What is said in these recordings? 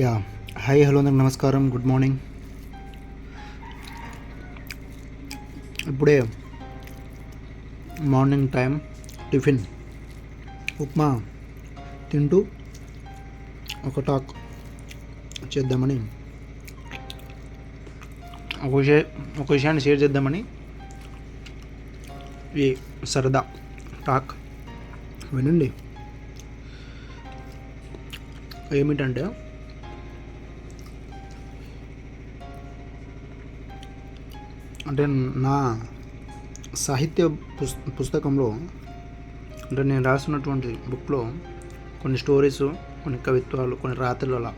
Yeah hi hello అందరికి నమస్కారం, good morning. ఇప్పుడే మార్నింగ్ టైం టిఫిన్ ఉప్మా తింటూ ఒక టాక్ చేద్దామని, ఒక విషయాన్ని షేర్ చేద్దామని ఈ సరదా టాక్ వినండి. ఏమిటంటే, నా సాహిత్య పుస్తకంలో, అంటే నేను రాస్తున్నటువంటి బుక్లో కొన్ని స్టోరీస్, కొన్ని కవిత్వాలు, కొన్ని రాతలు అలా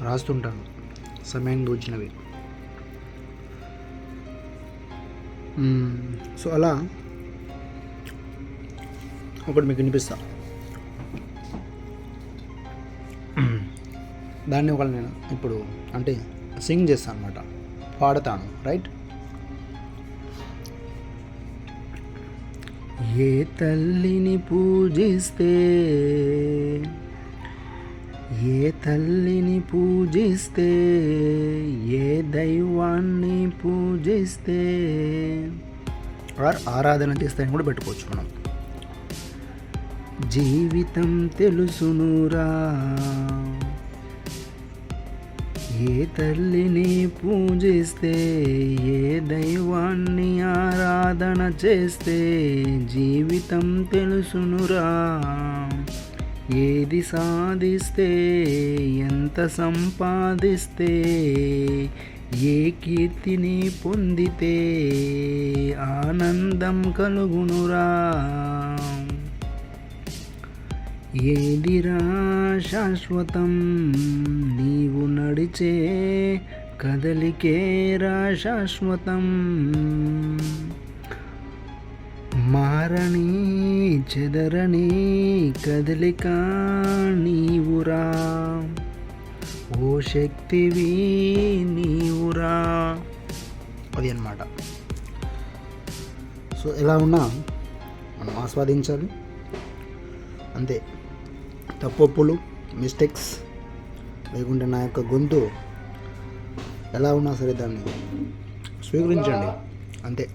రాస్తుంటాను, సమయానికి వచ్చినవి. సో అలా ఒకటి మీకు వినిపిస్తా. దాన్ని ఒకళ్ళు నేను ఇప్పుడు అంటే సింగ్ చేస్తాను అనమాట, పాడతాను. రైట్. ఏ తల్లిని పూజిస్తే, ఏ తల్లిని పూజిస్తే, ఏ దైవాన్ని పూజిస్తే, ఆరాధన చేస్తే అని కూడా పెట్టుకోవచ్చు మనం. జీవితం తెలుసునురా, ఏ తల్లిని పూజిస్తే, ఏ దైవాన్ని ఆరాధన చేస్తే జీవితం తెలుసునురా. ఏది సాధిస్తే, ఎంత సంపాదిస్తే, ఏ కీర్తిని పొందితే ఆనందం కలుగునురా. ఏదిరా శాశ్వతం, నీవు నడిచే కదలికేరా శాశ్వతం. మారని చెదరని కదలిక నీవురా, ఓ శక్తివి నీవురా. అది అన్నమాట. సో ఎలా ఉన్నా మనం ఆస్వాదించాలి అంతే. తప్పొప్పులు, మిస్టేక్స్ లేకుంటే నా యొక్క గొంతు ఎలా ఉన్నా సరే దాన్ని స్వీకరించండి అంతే.